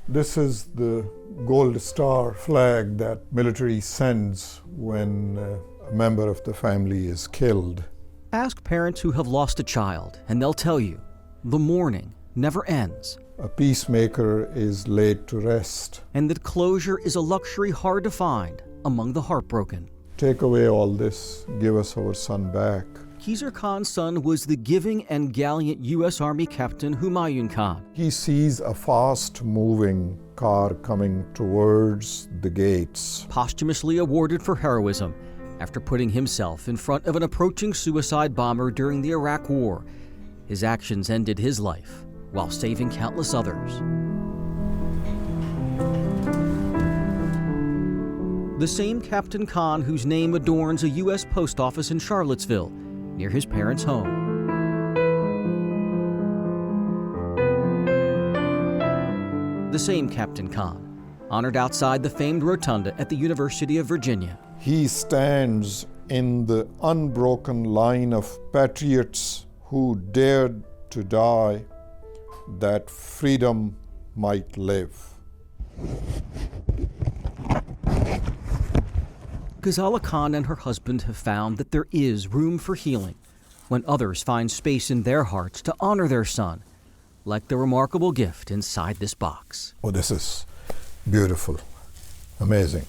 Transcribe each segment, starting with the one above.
This is the gold star flag that military sends when a member of the family is killed. Ask parents who have lost a child, and they'll tell you, the mourning never ends. A peacemaker is laid to rest. And that closure is a luxury hard to find among the heartbroken. Take away all this, give us our son back. Khizr Khan's son was the giving and gallant U.S. Army Captain Humayun Khan. He sees a fast-moving car coming towards the gates. Posthumously awarded for heroism after putting himself in front of an approaching suicide bomber during the Iraq War. His actions ended his life while saving countless others. The same Captain Khan whose name adorns a U.S. post office in Charlottesville, near his parents' home. The same Captain Khan, honored outside the famed rotunda at the University of Virginia. He stands in the unbroken line of patriots who dared to die that freedom might live. Ghazala Khan and her husband have found that there is room for healing when others find space in their hearts to honor their son, like the remarkable gift inside this box. Oh, this is beautiful, amazing.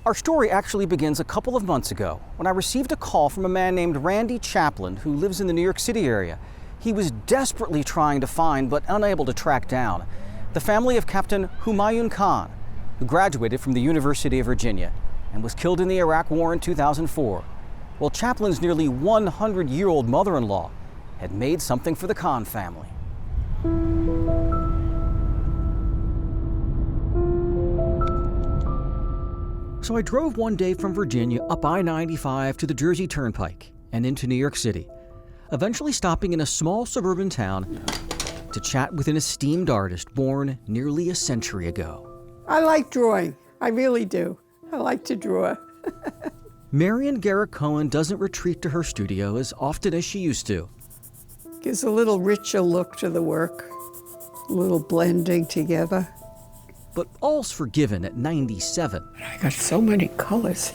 Our story actually begins a couple of months ago when I received a call from a man named Randy Chaplin who lives in the New York City area. He was desperately trying to find but unable to track down the family of Captain Humayun Khan, who graduated from the University of Virginia and was killed in the Iraq War in 2004. Well, Chaplin's nearly 100-year-old mother-in-law had made something for the Khan family. So I drove one day from Virginia up I-95 to the Jersey Turnpike and into New York City, eventually stopping in a small suburban town to chat with an esteemed artist born nearly a century ago. I like drawing. I really do. I like to draw. Marian Garrett Cohen doesn't retreat to her studio as often as she used to. Gives a little richer look to the work, a little blending together. But all's forgiven at 97. I got so many colors.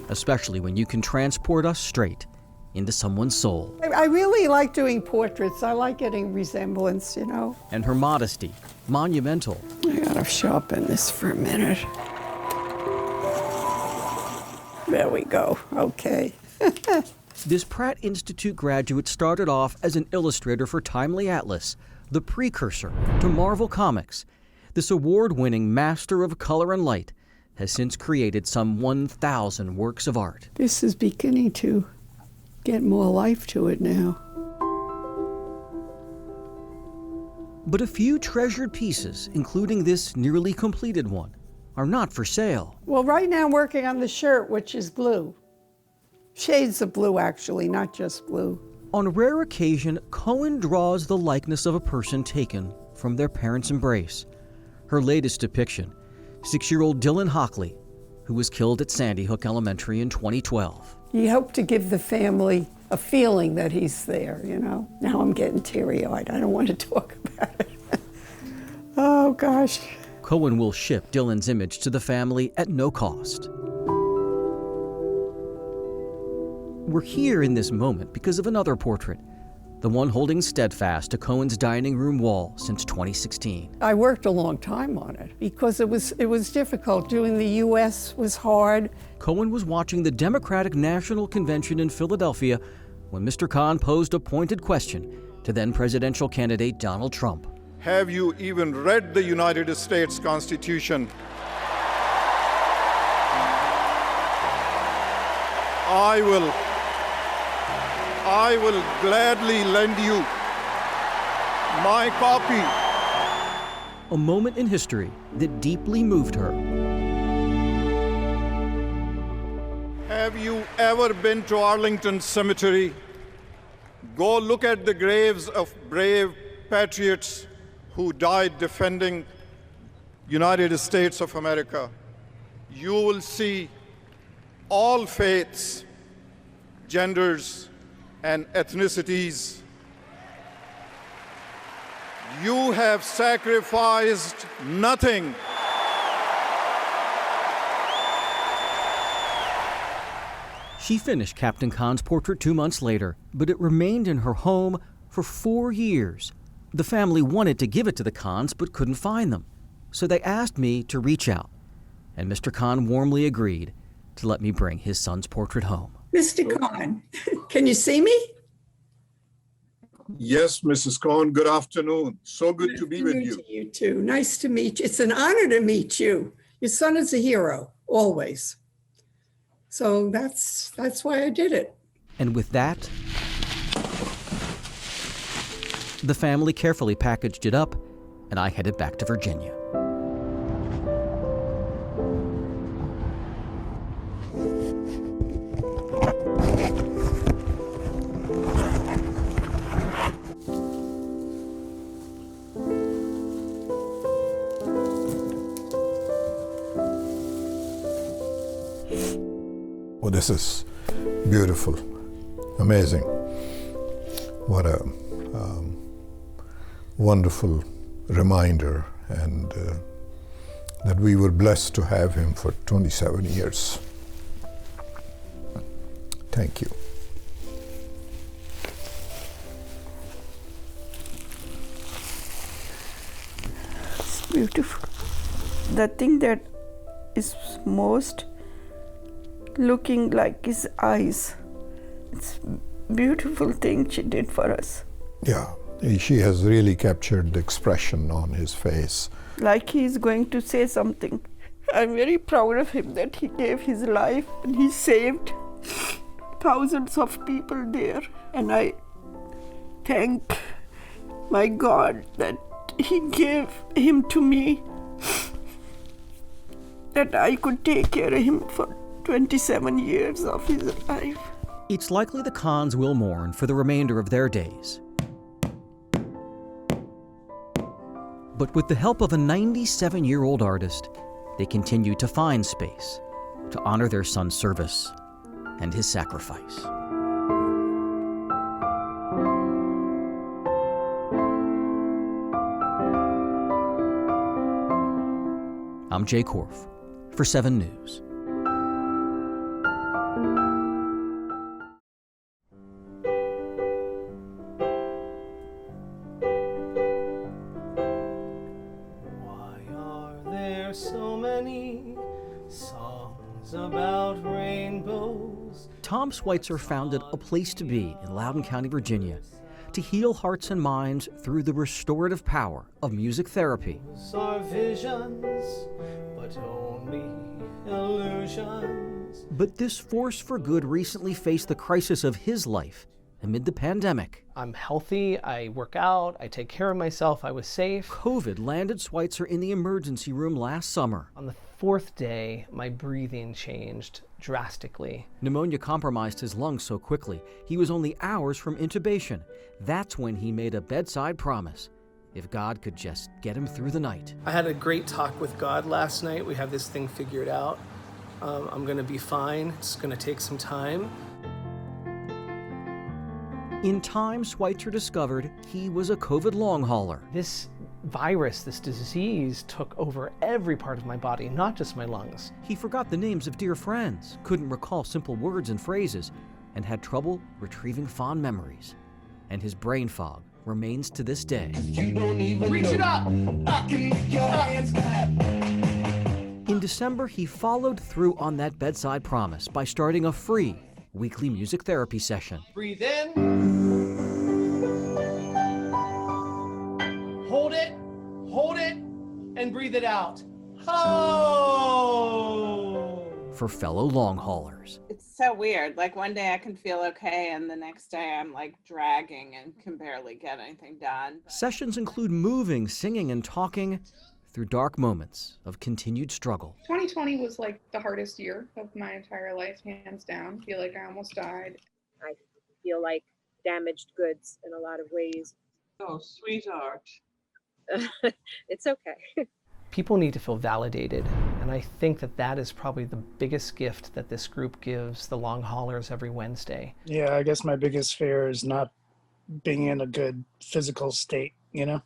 Especially when you can transport us straight into someone's soul. I really like doing portraits. I like getting resemblance, you know. And her modesty, monumental. I gotta sharpen this for a minute. There we go, okay. This Pratt Institute graduate started off as an illustrator for Timely Atlas, the precursor to Marvel Comics. This award-winning master of color and light has since created some 1,000 works of art. This is beginning to get more life to it now. But a few treasured pieces, including this nearly completed one, are not for sale. Well, right now I'm working on the shirt, which is blue. Shades of blue, actually, not just blue. On a rare occasion, Cohen draws the likeness of a person taken from their parents' embrace. Her latest depiction, 6-year-old Dylan Hockley, who was killed at Sandy Hook Elementary in 2012. He hoped to give the family a feeling that he's there, you know. Now I'm getting teary-eyed. I don't want to talk about it. Oh, gosh. Cohen will ship Dylan's image to the family at no cost. We're here in this moment because of another portrait, the one holding steadfast to Cohen's dining room wall since 2016. I worked a long time on it because it was difficult. Doing the U.S. was hard. Cohen was watching the Democratic National Convention in Philadelphia when Mr. Khan posed a pointed question to then presidential candidate Donald Trump. Have you even read the United States Constitution? I will gladly lend you my copy. A moment in history that deeply moved her. Have you ever been to Arlington Cemetery? Go look at the graves of brave patriots who died defending United States of America. You will see all faiths, genders, and ethnicities. You have sacrificed nothing. She finished Captain Khan's portrait 2 months later, but it remained in her home for 4 years. The family wanted to give it to the Khans but couldn't find them. So they asked me to reach out, and Mr. Khan warmly agreed to let me bring his son's portrait home. Mr. Khan, can you see me? Yes, Mrs. Cohn, good afternoon. So good to be with you. You too. Nice to meet you. It's an honor to meet you. Your son is a hero, always. So that's why I did it. And with that, the family carefully packaged it up, and I headed back to Virginia. Well, this is beautiful, amazing. What a wonderful reminder, and that we were blessed to have him for 27 years. Thank you. It's beautiful. The thing that is most looking like his eyes. It's a beautiful thing she did for us. Yeah, she has really captured the expression on his face. Like he's going to say something. I'm very proud of him that he gave his life and he saved thousands of people there. And I thank my God that he gave him to me, that I could take care of him for 27 years of his life. It's likely the Khans will mourn for the remainder of their days. But with the help of a 97-year-old artist, they continue to find space to honor their son's service and his sacrifice. I'm Jay Korff for 7 News. So many songs about rainbows. Tom Schweitzer founded A Place to Be in Loudoun County, Virginia, to heal hearts and minds through the restorative power of music therapy. Are visions, but only illusions. But this force for good recently faced the crisis of his life amid the pandemic. I'm healthy, I work out, I take care of myself, I was safe. COVID landed Schweitzer in the emergency room last summer. On the 4th day, my breathing changed drastically. Pneumonia compromised his lungs so quickly, he was only hours from intubation. That's when he made a bedside promise. If God could just get him through the night. I had a great talk with God last night. We have this thing figured out. I'm gonna be fine. It's gonna take some time. In time, Schweitzer discovered he was a COVID long hauler. This virus, this disease, took over every part of my body, not just my lungs. He forgot the names of dear friends, couldn't recall simple words and phrases, and had trouble retrieving fond memories. And his brain fog remains to this day. Reach it up! I can make your hands clap. In December, he followed through on that bedside promise by starting a free weekly music therapy session. Breathe in. Hold it, and breathe it out. Oh! For fellow long haulers. It's so weird. Like one day I can feel okay, and the next day I'm like dragging and can barely get anything done. Sessions include moving, singing, and talking through dark moments of continued struggle. 2020 was like the hardest year of my entire life, hands down. I feel like I almost died. I feel like damaged goods in a lot of ways. Oh, sweetheart. It's okay. People need to feel validated, and I think that that is probably the biggest gift that this group gives the long haulers every Wednesday. Yeah, I guess my biggest fear is not being in a good physical state, you know?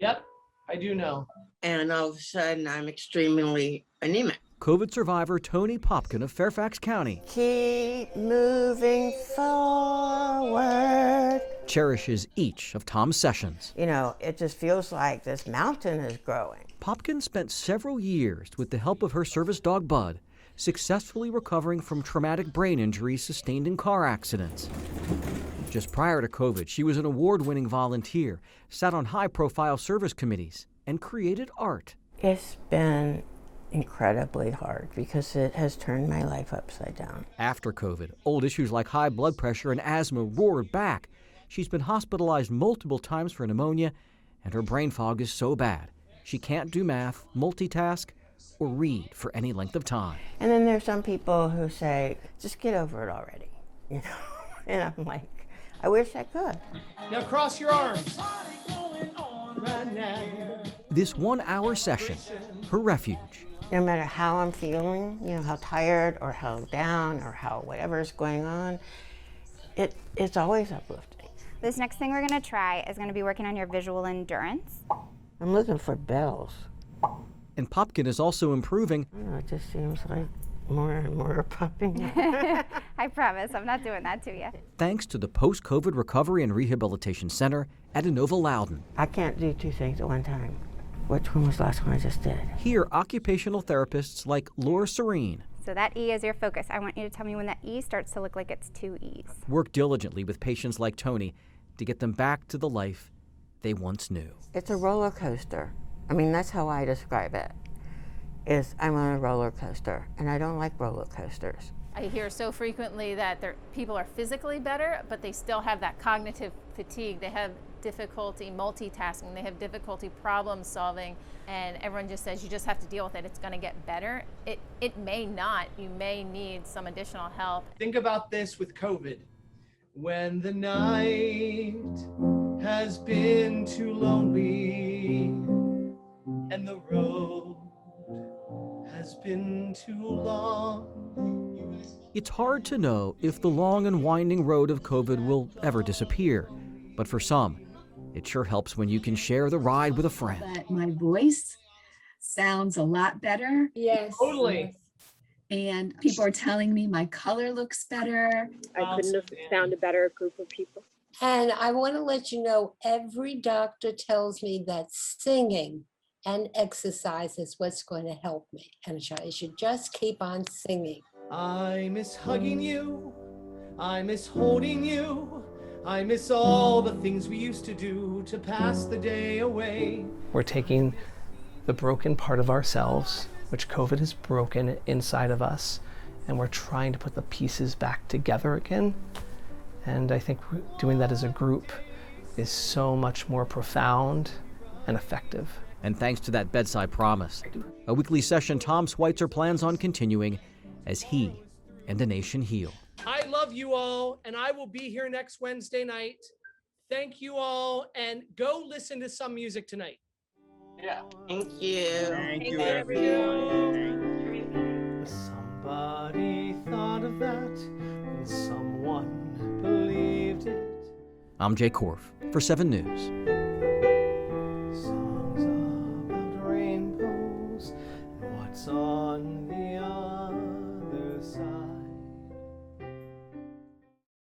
Yep, I do know. And all of a sudden, I'm extremely anemic. COVID survivor Tony Popkin of Fairfax County Keep moving forward. cherishes each of Tom's sessions. You know, it just feels like this mountain is growing. Popkin spent several years with the help of her service dog Bud, successfully recovering from traumatic brain injuries sustained in car accidents. Just prior to COVID, she was an award-winning volunteer, sat on high-profile service committees, and created art. It's been incredibly hard because it has turned my life upside down. After COVID, old issues like high blood pressure and asthma roared back. She's been hospitalized multiple times for pneumonia, and her brain fog is so bad she can't do math, multitask, or read for any length of time. And then there's some people who say, just get over it already, you know? And I'm like, I wish I could. Now cross your arms. Right now. This 1-hour session, her refuge. No matter how I'm feeling, you know, how tired or how down or how whatever's going on, it's always uplifting. This next thing we're going to try is going to be working on your visual endurance. I'm looking for bells. And Popkin is also improving. I don't know, it just seems like more and more are popping up. I promise, I'm not doing that to you. Thanks to the Post-COVID Recovery and Rehabilitation Center at Inova Loudon. I can't do two things at one time. Which one was the last one I just did? Here, occupational therapists like Laura Serene So that E is your focus. I want you to tell me when that E starts to look like it's two E's. work diligently with patients like Tony to get them back to the life they once knew. It's a roller coaster. I mean, that's how I describe it. Is I'm on a roller coaster, and I don't like roller coasters. I hear so frequently that people are physically better, but they still have that cognitive fatigue. They have difficulty multitasking. They have difficulty problem solving, and everyone just says you just have to deal with it. It's going to get better. It may not. You may need some additional help. Think about this with COVID. When the night has been too lonely and the road has been too long. It's hard to know if the long and winding road of COVID will ever disappear, but for some, it sure helps when you can share the ride with a friend. But my voice sounds a lot better. Yes. Totally. And people are telling me my color looks better. I couldn't have found a better group of people. And I want to let you know, every doctor tells me that singing and exercise is what's going to help me. And I should just keep on singing. I miss hugging you. I miss holding you. I miss all the things we used to do to pass the day away. We're taking the broken part of ourselves, which COVID has broken inside of us, and we're trying to put the pieces back together again. And I think doing that as a group is so much more profound and effective. And thanks to that bedside promise, a weekly session Tom Schweitzer plans on continuing as he and the nation heal. I love you all, and I will be here next Wednesday night. Thank you all, and go listen to some music tonight. Yeah. Thank you. Thank you, everyone. Somebody thought of that, and someone believed it. I'm Jay Korff for 7 News.